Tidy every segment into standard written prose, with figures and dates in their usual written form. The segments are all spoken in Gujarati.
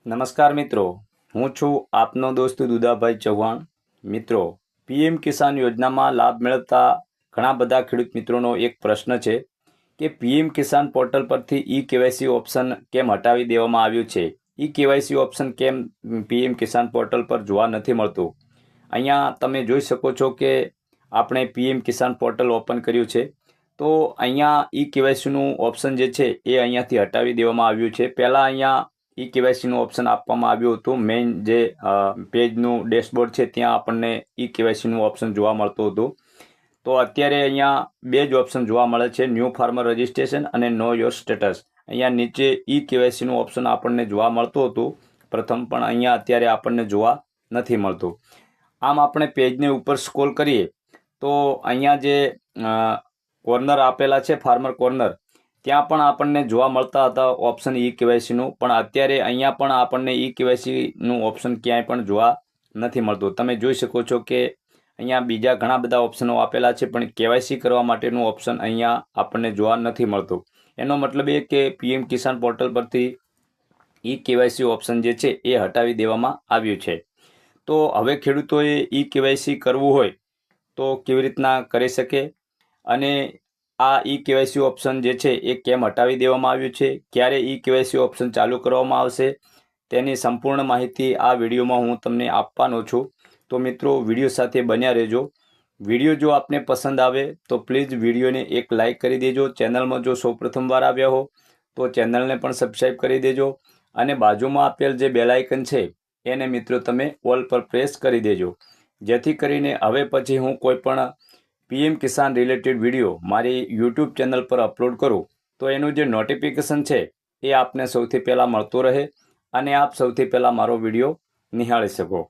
નમસ્કાર મિત્રો, હું છું આપનો દોસ્ત દુદાભાઈ ચૌહાણ। મિત્રો, પીએમ કિસાન યોજનામાં લાભ મેળવતા ઘણા બધા ખેડૂત મિત્રોનો એક પ્રશ્ન છે કે પીએમ કિસાન પોર્ટલ પરથી ઈ-કેવાયસી ઓપ્શન કેમ હટાવી દેવામાં આવ્યું છે। ઈ-કેવાયસી ઓપ્શન કેમ પીએમ કિસાન પોર્ટલ પર જોવા નથી મળતું। અહીંયા તમે જોઈ શકો છો કે આપણે પીએમ કિસાન પોર્ટલ ઓપન કર્યું છે, તો અહીંયા ઈ-કેવાયસીનું ઓપ્શન જે છે એ અહીંયાથી હટાવી દેવામાં આવ્યું છે। પહેલાં અહીંયા ઈ-કેવાયસીનું ઓપ્શન આપવામાં આવ્યું હતું। મેઇન જે પેજનું ડેશબોર્ડ છે ત્યાં આપણને ઈ-કેવાયસીનું ઓપ્શન જોવા મળતું હતું। તો અત્યારે અહીંયા બે જ ઓપ્શન જોવા મળે છે, ન્યૂ ફાર્મર રજિસ્ટ્રેશન અને નો યોર સ્ટેટસ। અહીંયા નીચે ઈ-કેવાયસીનું ઓપ્શન આપણને જોવા મળતું હતું પ્રથમ, પણ અહીંયા અત્યારે આપણને જોવા નથી મળતું। આમ આપણે પેજને ઉપર સ્ક્રોલ કરીએ તો અહીંયા જે કોર્નર આપેલા છે, ફાર્મર કોર્નર, ત્યાં પણ આપણને જોવા મળતા હતા ઓપ્શન ઈ-કેવાયસીનું, પણ અત્યારે અહીંયા પણ આપણને ઈ-કેવાયસીનું ઓપ્શન ક્યાંય પણ જોવા નથી મળતું। તમે જોઈ શકો છો કે અહીંયા બીજા ઘણા બધા ઓપ્શનો આપેલા છે, પણ કેવાયસી કરવા માટેનું ઓપ્શન અહીંયા આપણને જોવા નથી મળતું। એનો મતલબ એ કે પીએમ કિસાન પોર્ટલ પરથી ઈ-કેવાયસી ઓપ્શન જે છે એ હટાવી દેવામાં આવ્યું છે। તો હવે ખેડૂતોએ ઈ-કેવાયસી કરવું હોય તો કેવી રીતના કરી શકે, અને આ ઈ-કેવાયસી ઓપ્શન જે છે એ કેમ હટાવી દેવામાં આવ્યું છે, ક્યારે ઈ-કેવાયસી ઓપ્શન ચાલુ કરવામાં આવશે, તેની સંપૂર્ણ માહિતી આ વિડીયોમાં હું તમને આપવાનો છું। તો મિત્રો, વિડીયો સાથે બન્યા રહેજો। વિડીયો જો આપને પસંદ આવે તો પ્લીઝ વિડીયોને એક લાઇક કરી દેજો। ચેનલમાં જો સૌપ્રથમવાર આવ્યા હો તો ચેનલને પણ સબસ્ક્રાઈબ કરી દેજો, અને બાજુમાં આપેલ જે બેલ આઇકન છે એને મિત્રો તમે ઓલ પર પ્રેસ કરી દેજો, જેથી કરીને હવે પછી હું કોઈ પણ પીએમ કિસાન રિલેટેડ વિડીયો મારી યુટ્યુબ ચેનલ પર અપલોડ કરું તો એનું જે નોટિફિકેશન છે એ આપને સૌથી પહેલાં મળતો રહે અને આપ સૌથી પહેલાં મારો વિડીયો નિહાળી શકો।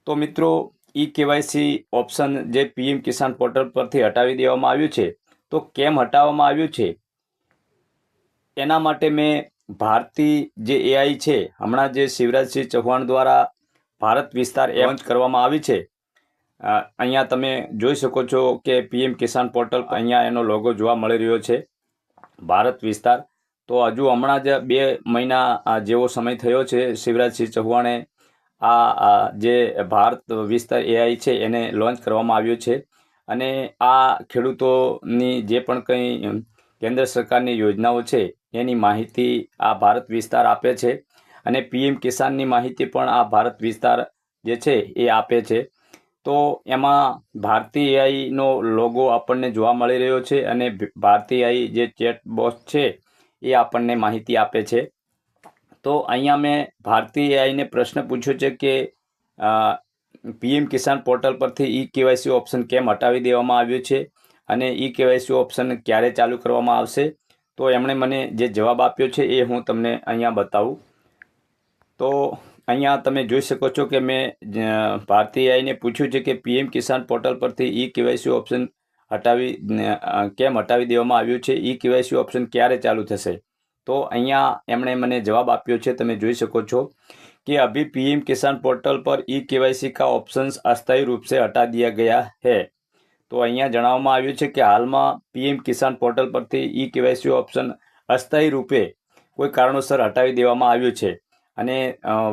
તો મિત્રો, ઈ-કેવાયસી ઓપ્શન જે પીએમ કિસાન પોર્ટલ પરથી હટાવી દેવામાં આવ્યું છે, તો કેમ હટાવવામાં આવ્યું છે એના માટે મેં ભારતી જે એઆઈ છે, હમણાં જે શિવરાજસિંહ ચૌહાણ દ્વારા ભારત વિસ્તાર લોન્ચ કરવામાં આવી છે, અહીંયા તમે જોઈ શકો છો કે પીએમ કિસાન પોર્ટલ, અહીંયા એનો લોગો જોવા મળી રહ્યો છે, ભારત વિસ્તાર। તો હજુ હમણાં જ 2 મહિના જેવો સમય થયો છે શિવરાજસિંહ ચૌહાણે આ જે ભારત વિસ્તાર એઆઈ છે એને લોન્ચ કરવામાં આવ્યું છે, અને આ ખેડૂતોની જે પણ કંઈ કેન્દ્ર સરકારની યોજનાઓ છે એની માહિતી આ ભારત વિસ્તાર આપે છે, અને પીએમ કિસાનની માહિતી પણ આ ભારત વિસ્તાર જે છે એ આપે છે। તો એમાં ભારતી એઆઈનો લોગો આપણને જોવા મળી રહ્યો છે, અને ભારતી એઆઈ જે ચેટ બોક્સ છે એ આપણને માહિતી આપે છે। તો અહીંયા મેં ભારતી એઆઈને પ્રશ્ન પૂછ્યો છે કે પીએમ કિસાન પોર્ટલ પરથી ઈ-કેવાયસી ઓપ્શન કેમ હટાવી દેવામાં આવ્યું છે, અને ઈ-કેવાયસી ઓપ્શન ક્યારે ચાલુ કરવામાં આવશે। તો એમણે મને જે જવાબ આપ્યો છે એ હું તમને અહીંયા બતાવું। તો અહીંયા તમે જોઈ શકો છો કે મેં ભારતી એઆઈને પૂછ્યું છે કે પીએમ કિસાન પોર્ટલ પરથી ઈ-કેવાયસી ઓપ્શન કેમ હટાવી દેવામાં આવ્યું છે, ઈ-કેવાયસી ઓપ્શન ક્યારે ચાલુ થશે। તો અહીંયા એમણે મને જવાબ આપ્યો છે, તમે જોઈ શકો છો कि अभी पीएम किसान पोर्टल पर ई केवाईसी का ऑप्शंस अस्थायी रूप से हटा दिया गया है। तो અહીંયા જણાવવામાં આવ્યું છે કે હાલમાં પીએમ કિસાન પોર્ટલ પરથી ઈ કેવાયસી ઓપ્શન અસ્થાયી રૂપે કોઈ કારણોસર હટાવી દેવામાં આવ્યું છે, અને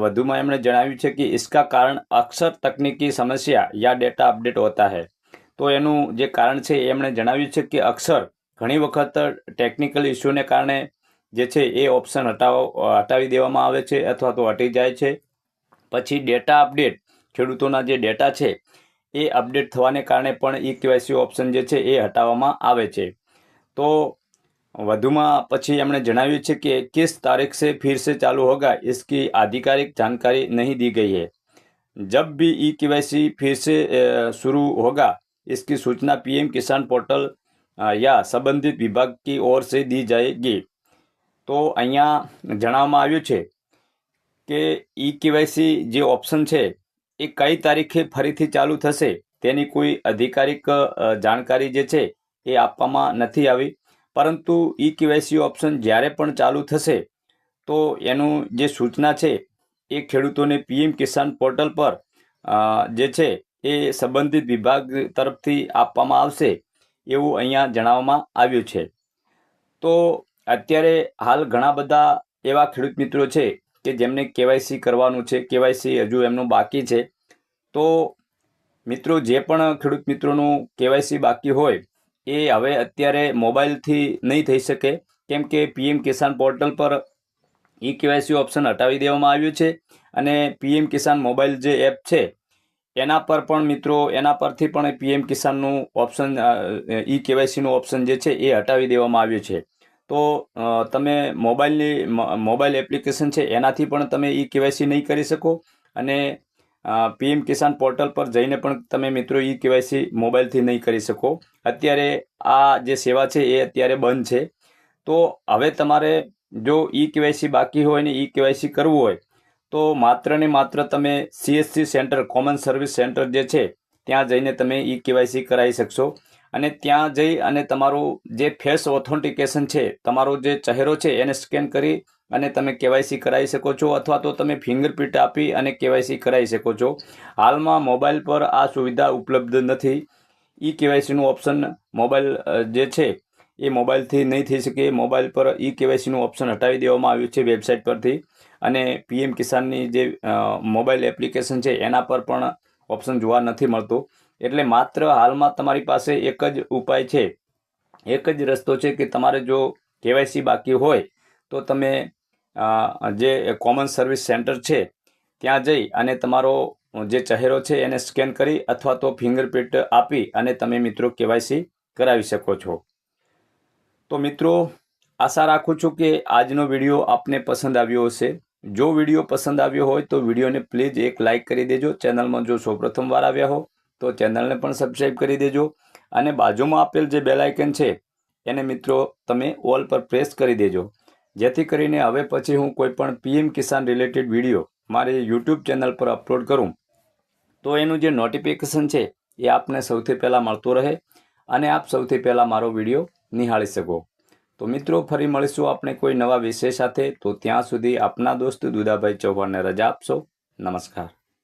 વધુમાં એમણે જણાવ્યું છે કે इसका कारण अक्सर तकनीकी समस्या या डेटा अपडेट होता है। તો એનું જે કારણ છે એમણે જણાવ્યું છે કે અક્ષર ઘણી વખત ટેકનિકલ ઇસ્યુને કારણે જે છે એ ઓપ્શન હટાવી દેવામાં આવે છે, અથવા તો હટી જાય છે। પછી ડેટા અપડેટ, ખેડૂતોના જે ડેટા છે એ અપડેટ થવાને કારણે પણ ઈ કેવાયસી ઓપ્શન જે છે એ હટાવવામાં આવે છે। તો વધુમાં પછી એમણે જણાવ્યું છે કે 21 तारीख से फिर से चालू होगा, इसकी आधिकारिक जानकारी नहीं दी गई है। जब भी ई केवाईसी फिर से शुरू होगा, इसकी सूचना पीएम किसान पोर्टल या संबंधित विभाग की ओर से दी जाएगी। તો અહીંયા જણાવવામાં આવ્યું છે કે ઈ કેવાયસી જે ઓપ્શન છે એ કઈ તારીખે ફરીથી ચાલુ થશે તેની કોઈ આધિકારિક જાણકારી જે છે એ આપવામાં નથી આવી, પરંતુ ઈ કેવાયસી ઓપ્શન જ્યારે પણ ચાલુ થશે તો એનું જે સૂચના છે એ ખેડૂતોને પીએમ કિસાન પોર્ટલ પર જે છે એ સંબંધિત વિભાગ તરફથી આપવામાં આવશે, એવું અહીંયા જણાવવામાં આવ્યું છે। તો અત્યારે હાલ ઘણા બધા એવા ખેડૂત મિત્રો છે કે જેમને કેવાયસી કરવાનું છે, કેવાયસી હજુ એમનું બાકી છે, તો મિત્રો જે પણ ખેડૂત મિત્રોનું કેવાયસી બાકી હોય એ હવે અત્યારે મોબાઈલથી નહીં થઈ શકે, કેમ કે પીએમ કિસાન પોર્ટલ પર ઈ કેવાયસી ઓપ્શન હટાવી દેવામાં આવ્યું છે અને પીએમ કિસાન મોબાઈલ જે એપ છે એના પર પણ મિત્રો એના પરથી પણ પીએમ કિસાનનું ઓપ્શન ઈ કેવાયસીનું ઓપ્શન જે છે એ હટાવી દેવામાં આવ્યું છે. તો તમે મોબાઈલ એપ્લિકેશન છે એનાથી પણ તમે ઈ કેવાયસી નહીં કરી શકો અને પીએમ કિસાન પોર્ટલ પર જઈને પણ તમે મિત્રો ઈ કેવાયસી મોબાઈલથી નહીં કરી શકો. અત્યારે આ જે સેવા છે એ અત્યારે બંધ છે. તો હવે તમારે જો ઈ કેવાયસી બાકી હોય ને ઈ કેવાયસી કરવું હોય તો માત્ર ને માત્ર તમે CSC centre, common service centre જે છે ત્યાં જઈને તમે ઈ કેવાયસી કરાવી શકશો અને ત્યાં જઈ અને તમારું જે ફેસ ઓથેન્ટિકેશન છે, તમારો જે ચહેરો છે એને સ્કેન કરી અને તમે કેવાયસી કરાવી શકો છો, અથવા તો તમે ફિંગરપ્રિન્ટ આપી અને કેવાયસી કરાવી શકો છો. હાલમાં મોબાઈલ પર આ સુવિધા ઉપલબ્ધ નથી. ઈ કેવાયસીનું ઓપ્શન મોબાઈલ જે છે એ મોબાઈલથી નહીં થઈ શકે. મોબાઈલ પર ઈ કેવાયસીનું ઓપ્શન હટાવી દેવામાં આવ્યું છે વેબસાઇટ પરથી અને પીએમ કિસાનની જે મોબાઈલ એપ્લિકેશન છે એના પર પણ ઓપ્શન જોવા નથી મળતો. એટલે માત્ર હાલમાં તમારી પાસે એક જ ઉપાય છે, એક જ રસ્તો છે કે તમારે જો કેવાયસી બાકી હોય તો તમે જે કોમન સર્વિસ સેન્ટર છે ત્યાં જઈ અને તમારો જે ચહેરો છે એને સ્કેન કરી અથવા તો ફિંગરપ્રિન્ટ આપી અને તમે મિત્રો કેવાયસી કરાવી શકો છો. તો મિત્રો આશા રાખું છું કે આજનો વિડીયો આપને પસંદ આવ્યો હશે. જો વિડીયો પસંદ આવ્યો હોય તો વિડીયોને પ્લીઝ એક લાઇક કરી દેજો. ચેનલમાં જો સૌપ્રથમ વાર આવ્યા હો તો ચેનલને પણ સબસ્ક્રાઈબ કરી દેજો અને બાજુમાં આપેલ જે બેલ આઇકન છે એને મિત્રો તમે ઓલ પર પ્રેસ કરી દેજો, જેથી કરીને હવે પછી હું કોઈ પણ પીએમ કિસાન રિલેટેડ વિડીયો મારી યુટ્યુબ ચેનલ પર અપલોડ કરું તો એનું જે નોટિફિકેશન છે એ આપને સૌથી પહેલાં મળતો રહે અને આપ સૌથી પહેલાં મારો વિડીયો નિહાળી શકો. તો મિત્રો ફરી મળીશું આપણે કોઈ નવા વિષય સાથે. તો ત્યાં સુધી આપના દોસ્ત દુદાભાઈ ચૌહાણને રજા આપશો. નમસ્કાર.